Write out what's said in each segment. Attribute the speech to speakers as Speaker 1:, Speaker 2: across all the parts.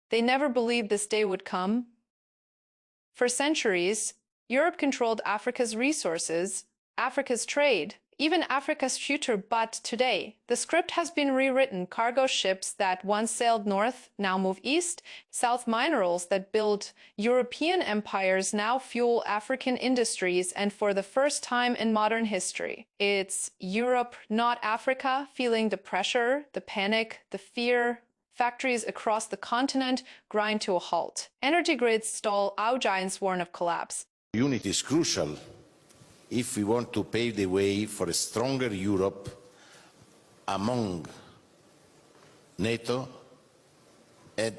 Speaker 1: They never believed this day would come. For centuries, Europe controlled Africa's resources, Africa's trade, even Africa's future, but today, the script has been rewritten. Cargo ships that once sailed north now move east. South minerals that build European empires now fuel African industries, and for the first time in modern history, it's Europe, not Africa, feeling the pressure, the panic, the fear. Factories across the continent grind to a halt. Energy grids stall, our giants warn of collapse.
Speaker 2: Unity is crucial if we want to pave the way for a stronger Europe among NATO and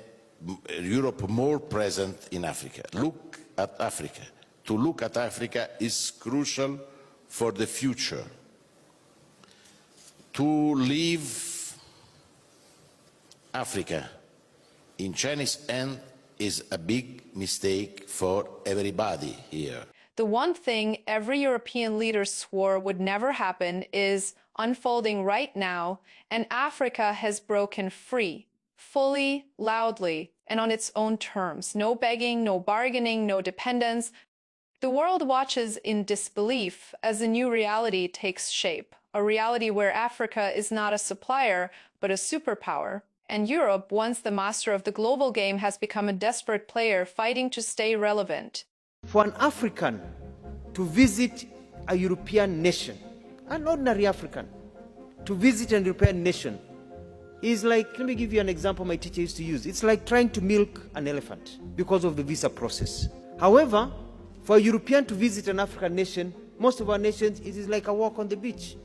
Speaker 2: Europe more present in Africa. Look at Africa. To look at Africa is crucial for the future. To leave Africa in Chinese hands is a big mistake for everybody here.
Speaker 1: The one thing every European leader swore would never happen is unfolding right now, and Africa has broken free, fully, loudly, and on its own terms. No begging, no bargaining, no dependence. The world watches in disbelief as a new reality takes shape, a reality where Africa is not a supplier, but a superpower. And Europe, once the master of the global game, has become a desperate player fighting to stay relevant.
Speaker 3: For an African to visit a European nation, an ordinary African, to visit a European nation is like, let me give you an example my teacher used to use. It's like trying to milk an elephant because of the visa process. However, for a European to visit an African nation, most of our nations, it is like a walk on the beach.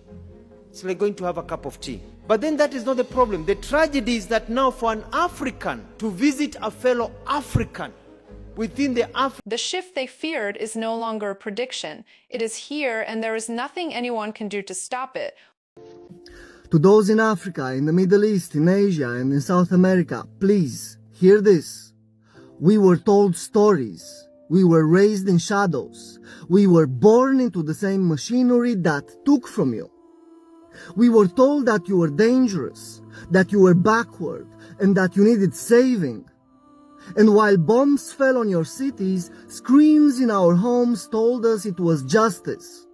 Speaker 3: It's like going to have a cup of tea. But then that is not the problem. The tragedy is that now for an African to visit a fellow African within the
Speaker 1: shift they feared is no longer a prediction. It is here, and there is nothing anyone can do to stop it.
Speaker 4: To those in Africa, in the Middle East, in Asia, and in South America, please hear this. We were told stories. We were raised in shadows. We were born into the same machinery that took from you. We were told that you were dangerous, that you were backward, and that you needed saving. And while bombs fell on your cities, screens in our homes told us it was justice.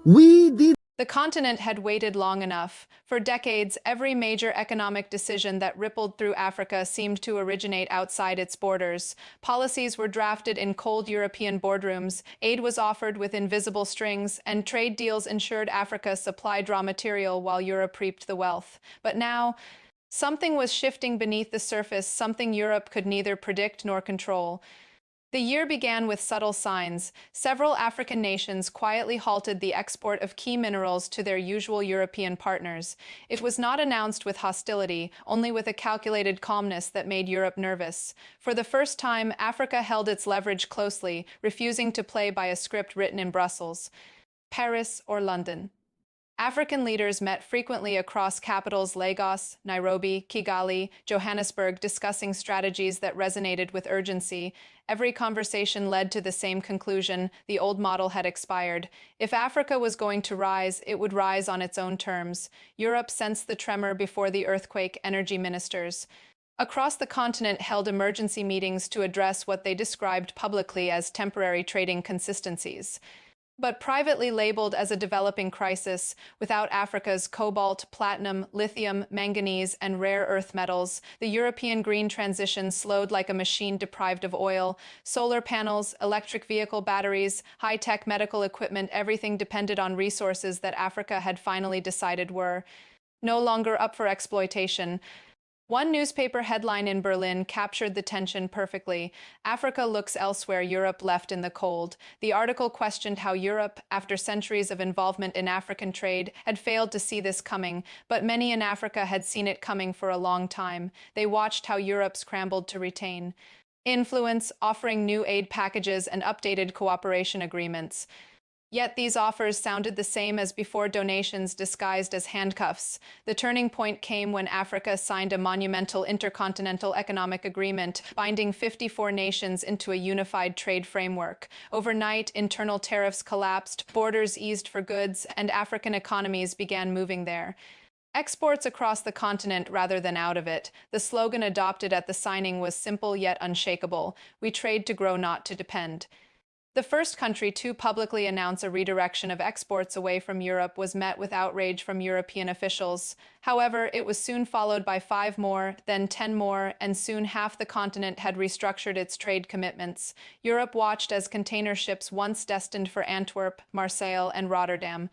Speaker 1: The continent had waited long enough. For decades, every major economic decision that rippled through Africa seemed to originate outside its borders. Policies were drafted in cold European boardrooms, aid was offered with invisible strings, and trade deals ensured Africa supplied raw material while Europe reaped the wealth. But now, something was shifting beneath the surface, something Europe could neither predict nor control. The year began with subtle signs. Several African nations quietly halted the export of key minerals to their usual European partners. It was not announced with hostility, only with a calculated calmness that made Europe nervous. For the first time, Africa held its leverage closely, refusing to play by a script written in Brussels, Paris, or London. African leaders met frequently across capitals Lagos, Nairobi, Kigali, Johannesburg, discussing strategies that resonated with urgency. Every conversation led to the same conclusion: the old model had expired. If Africa was going to rise, it would rise on its own terms. Europe sensed the tremor before the earthquake. Energy ministers across the continent held emergency meetings to address what they described publicly as temporary trading consistencies, but privately labeled as a developing crisis. Without Africa's cobalt, platinum, lithium, manganese, and rare earth metals, the European green transition slowed like a machine deprived of oil. Solar panels, electric vehicle batteries, high-tech medical equipment, everything depended on resources that Africa had finally decided were no longer up for exploitation. One newspaper headline in Berlin captured the tension perfectly: Africa looks elsewhere, Europe left in the cold. The article questioned how Europe, after centuries of involvement in African trade, had failed to see this coming, but many in Africa had seen it coming for a long time. They watched how Europe scrambled to retain influence, offering new aid packages and updated cooperation agreements. Yet these offers sounded the same as before: donations disguised as handcuffs. The turning point came when Africa signed a monumental intercontinental economic agreement, binding 54 nations into a unified trade framework. Overnight, internal tariffs collapsed, borders eased for goods, and African economies began moving there. Exports across the continent rather than out of it. The slogan adopted at the signing was simple yet unshakable: we trade to grow, not to depend. The first country to publicly announce a redirection of exports away from Europe was met with outrage from European officials. However, it was soon followed by 5 more, then 10 more, and soon half the continent had restructured its trade commitments. Europe watched as container ships once destined for Antwerp, Marseille, and Rotterdam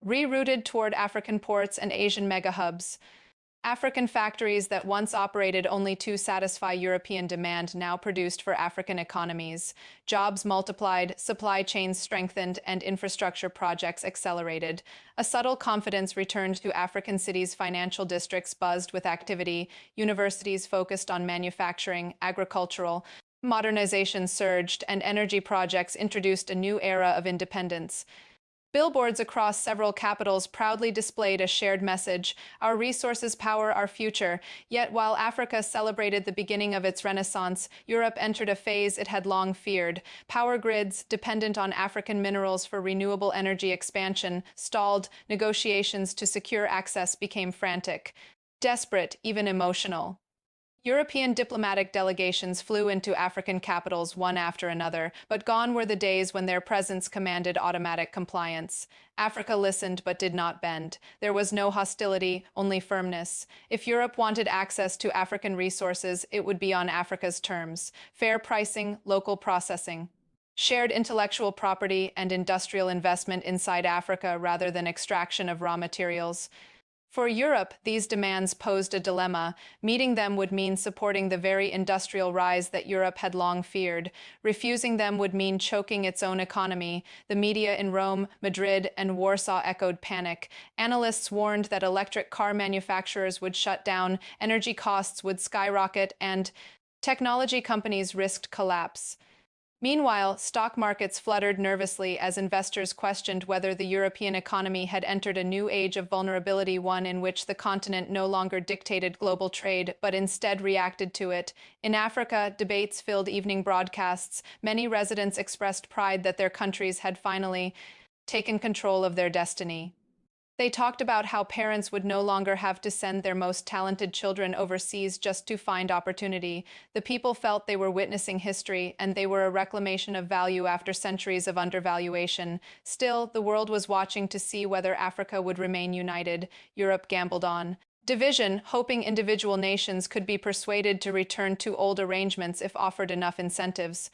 Speaker 1: rerouted toward African ports and Asian megahubs. African factories that once operated only to satisfy European demand now produced for African economies. Jobs multiplied, supply chains strengthened, and infrastructure projects accelerated. A subtle confidence returned to African cities. Financial districts buzzed with activity. Universities focused on manufacturing, agricultural. Modernization surged, and energy projects introduced a new era of independence. Billboards across several capitals proudly displayed a shared message: our resources power our future. Yet while Africa celebrated the beginning of its renaissance, Europe entered a phase it had long feared. Power grids, dependent on African minerals for renewable energy expansion, stalled. Negotiations to secure access became frantic, desperate, even emotional. European diplomatic delegations flew into African capitals one after another, but gone were the days when their presence commanded automatic compliance. Africa listened but did not bend. There was no hostility, only firmness. If Europe wanted access to African resources, it would be on Africa's terms: fair pricing, local processing, shared intellectual property, and industrial investment inside Africa rather than extraction of raw materials. For Europe, these demands posed a dilemma. Meeting them would mean supporting the very industrial rise that Europe had long feared. Refusing them would mean choking its own economy. The media in Rome, Madrid, and Warsaw echoed panic. Analysts warned that electric car manufacturers would shut down, energy costs would skyrocket, and technology companies risked collapse. Meanwhile, stock markets fluttered nervously as investors questioned whether the European economy had entered a new age of vulnerability, one in which the continent no longer dictated global trade, but instead reacted to it. In Africa, debates filled evening broadcasts. Many residents expressed pride that their countries had finally taken control of their destiny. They talked about how parents would no longer have to send their most talented children overseas just to find opportunity. The people felt they were witnessing history, and they were a reclamation of value after centuries of undervaluation. Still, the world was watching to see whether Africa would remain united. Europe gambled on division, hoping individual nations could be persuaded to return to old arrangements if offered enough incentives.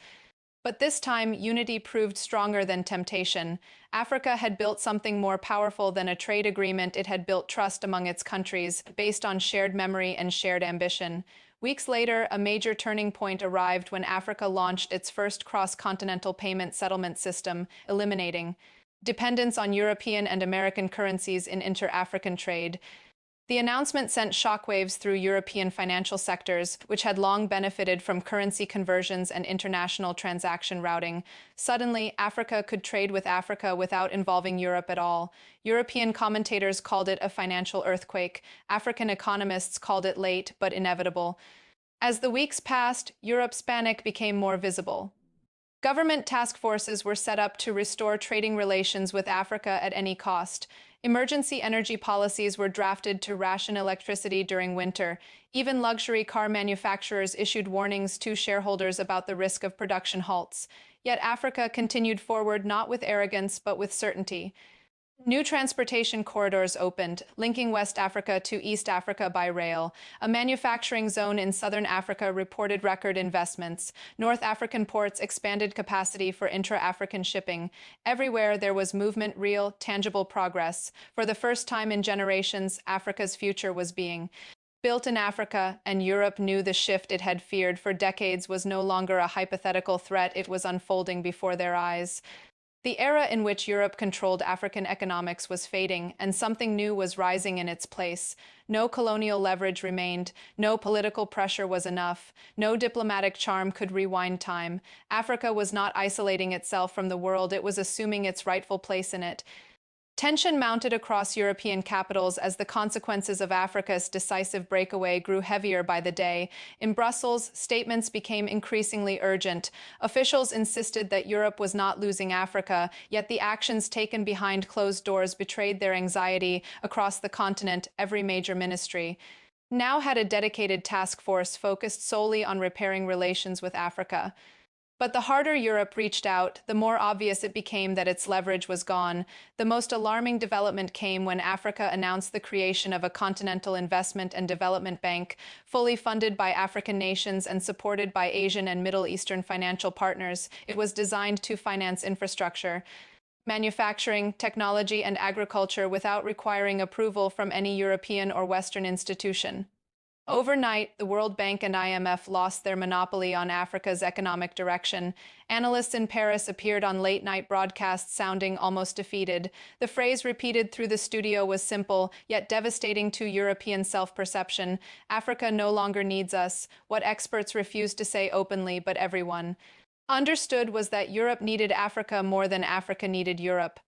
Speaker 1: But this time, unity proved stronger than temptation. Africa had built something more powerful than a trade agreement. It had built trust among its countries, based on shared memory and shared ambition. Weeks later, a major turning point arrived when Africa launched its first cross-continental payment settlement system, eliminating dependence on European and American currencies in inter-African trade. The announcement sent shockwaves through European financial sectors, which had long benefited from currency conversions and international transaction routing. Suddenly, Africa could trade with Africa without involving Europe at all. European commentators called it a financial earthquake. African economists called it late but inevitable. As the weeks passed, Europe's panic became more visible. Government task forces were set up to restore trading relations with Africa at any cost. Emergency energy policies were drafted to ration electricity during winter. Even luxury car manufacturers issued warnings to shareholders about the risk of production halts. Yet Africa continued forward not with arrogance but with certainty. New transportation corridors opened, linking West Africa to East Africa by rail. A manufacturing zone in southern Africa reported record investments. North African ports expanded capacity for intra-African shipping. Everywhere there was movement, real, tangible progress. For the first time in generations, Africa's future was being built in Africa, and Europe knew the shift it had feared for decades was no longer a hypothetical threat. It was unfolding before their eyes. The era in which Europe controlled African economics was fading, and something new was rising in its place. No colonial leverage remained, no political pressure was enough, no diplomatic charm could rewind time. Africa was not isolating itself from the world, it was assuming its rightful place in it. Tension mounted across European capitals as the consequences of Africa's decisive breakaway grew heavier by the day. In Brussels, statements became increasingly urgent. Officials insisted that Europe was not losing Africa, yet the actions taken behind closed doors betrayed their anxiety. Across the continent, every major ministry now had a dedicated task force focused solely on repairing relations with Africa. But the harder Europe reached out, the more obvious it became that its leverage was gone. The most alarming development came when Africa announced the creation of a Continental Investment and Development Bank, fully funded by African nations and supported by Asian and Middle Eastern financial partners. It was designed to finance infrastructure, manufacturing, technology, and agriculture without requiring approval from any European or Western institution. Overnight, the World Bank and IMF lost their monopoly on Africa's economic direction. Analysts in Paris appeared on late-night broadcasts sounding almost defeated. The phrase repeated through the studio was simple, yet devastating to European self-perception. Africa no longer needs us. What experts refused to say openly, but everyone understood, was that Europe needed Africa more than Africa needed Europe.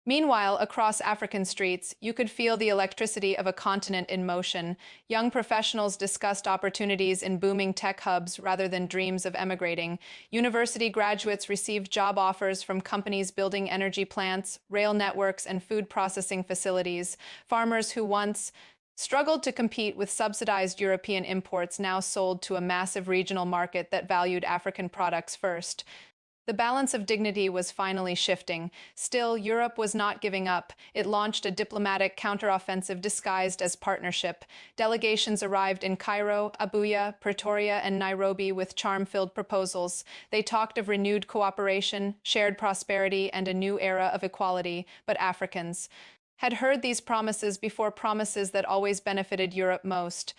Speaker 1: Meanwhile, across African streets, you could feel the electricity of a continent in motion. Young professionals discussed opportunities in booming tech hubs rather than dreams of emigrating. University graduates received job offers from companies building energy plants, rail networks, and food processing facilities. Farmers who once struggled to compete with subsidized European imports now sold to a massive regional market that valued African products first. The balance of dignity was finally shifting. Still, Europe was not giving up. It launched a diplomatic counteroffensive disguised as partnership. Delegations arrived in Cairo, Abuja, Pretoria, and Nairobi with charm-filled proposals. They talked of renewed cooperation, shared prosperity, and a new era of equality. But Africans had heard these promises before, promises that always benefited Europe most.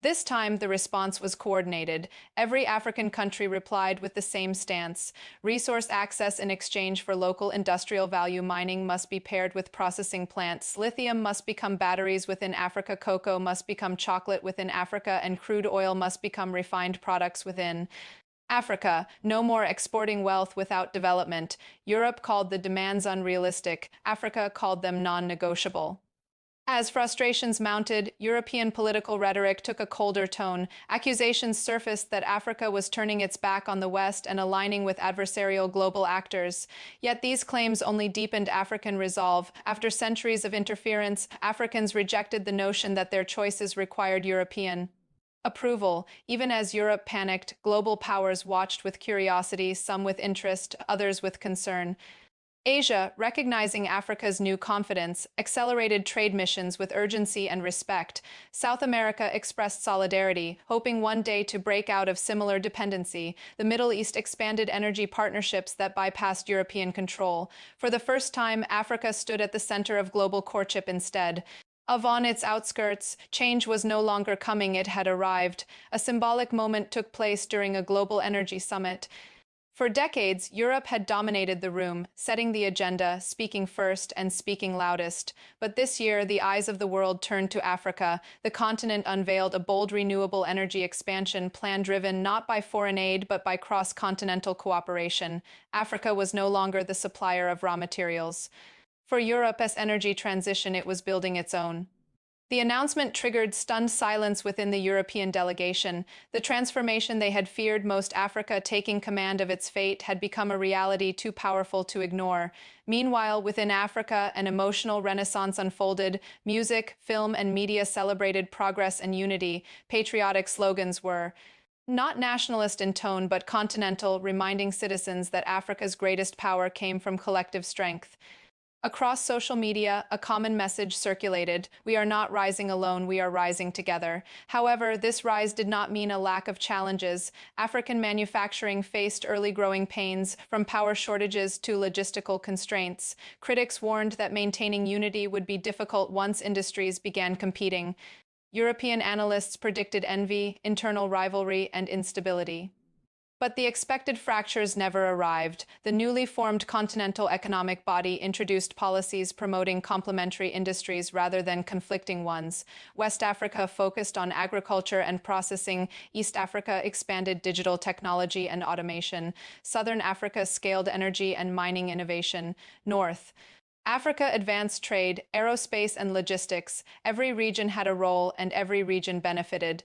Speaker 1: This time, the response was coordinated. Every African country replied with the same stance. Resource access in exchange for local industrial value. Mining must be paired with processing plants. Lithium must become batteries within Africa. Cocoa must become chocolate within Africa. And crude oil must become refined products within Africa. No more exporting wealth without development. Europe called the demands unrealistic. Africa called them non-negotiable. As frustrations mounted, European political rhetoric took a colder tone. Accusations surfaced that Africa was turning its back on the West and aligning with adversarial global actors. Yet these claims only deepened African resolve. After centuries of interference, Africans rejected the notion that their choices required European approval. Even as Europe panicked, global powers watched with curiosity, some with interest, others with concern. Asia, recognizing Africa's new confidence, accelerated trade missions with urgency and respect. South America expressed solidarity, hoping one day to break out of similar dependency. The Middle East expanded energy partnerships that bypassed European control. For the first time, Africa stood at the center of global courtship instead. On its outskirts, change was no longer coming, it had arrived. A symbolic moment took place during a global energy summit. For decades, Europe had dominated the room, setting the agenda, speaking first and speaking loudest. But this year, the eyes of the world turned to Africa. The continent unveiled a bold renewable energy expansion plan driven not by foreign aid but by cross-continental cooperation. Africa was no longer the supplier of raw materials. For Europe's energy transition, it was building its own. The announcement triggered stunned silence within the European delegation. The transformation they had feared most, Africa taking command of its fate, had become a reality too powerful to ignore. Meanwhile, within Africa, an emotional renaissance unfolded. Music, film, and media celebrated progress and unity. Patriotic slogans were not nationalist in tone but continental, reminding citizens that Africa's greatest power came from collective strength. Across social media, a common message circulated: we are not rising alone, we are rising together. However, this rise did not mean a lack of challenges. African manufacturing faced early growing pains, from power shortages to logistical constraints. Critics warned that maintaining unity would be difficult once industries began competing. European analysts predicted envy, internal rivalry, and instability. But the expected fractures never arrived. The newly formed Continental Economic Body introduced policies promoting complementary industries rather than conflicting ones. West Africa focused on agriculture and processing. East Africa expanded digital technology and automation. Southern Africa scaled energy and mining innovation. North Africa advanced trade, aerospace, and logistics. Every region had a role, and every region benefited.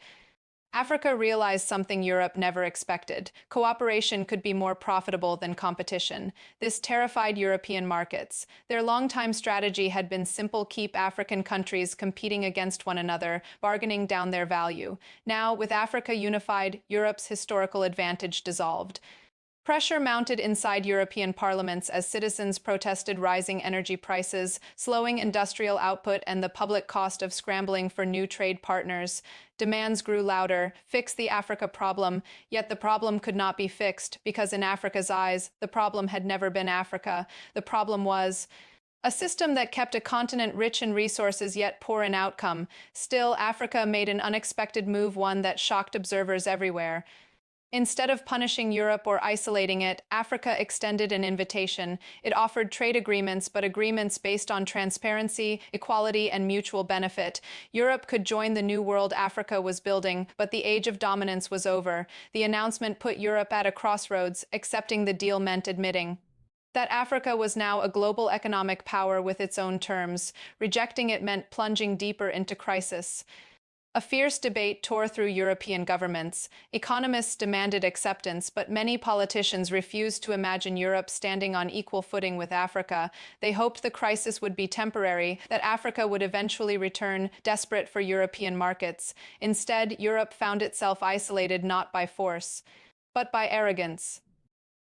Speaker 1: Africa realized something Europe never expected. Cooperation could be more profitable than competition. This terrified European markets. Their longtime strategy had been simple: keep African countries competing against one another, bargaining down their value. Now, with Africa unified, Europe's historical advantage dissolved. Pressure mounted inside European parliaments as citizens protested rising energy prices, slowing industrial output, and the public cost of scrambling for new trade partners. Demands grew louder: fix the Africa problem, yet the problem could not be fixed, because in Africa's eyes, the problem had never been Africa. The problem was a system that kept a continent rich in resources yet poor in outcome. Still, Africa made an unexpected move, one that shocked observers everywhere. Instead of punishing Europe or isolating it, Africa extended an invitation. It offered trade agreements, but agreements based on transparency, equality, and mutual benefit. Europe could join the new world Africa was building, but the age of dominance was over. The announcement put Europe at a crossroads. Accepting the deal meant admitting that Africa was now a global economic power with its own terms. Rejecting it meant plunging deeper into crisis. A fierce debate tore through European governments. Economists demanded acceptance, but many politicians refused to imagine Europe standing on equal footing with Africa. They hoped the crisis would be temporary, that Africa would eventually return, desperate for European markets. Instead, Europe found itself isolated not by force, but by arrogance.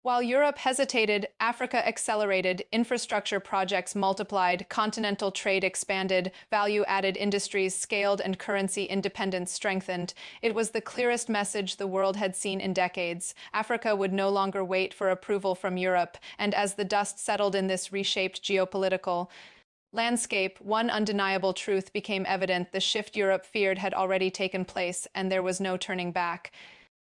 Speaker 1: While Europe hesitated, Africa accelerated. Infrastructure projects multiplied, continental trade expanded, value-added industries scaled, and currency independence strengthened. It was the clearest message the world had seen in decades. Africa would no longer wait for approval from Europe, and as the dust settled in this reshaped geopolitical landscape, one undeniable truth became evident: the shift Europe feared had already taken place, and there was no turning back.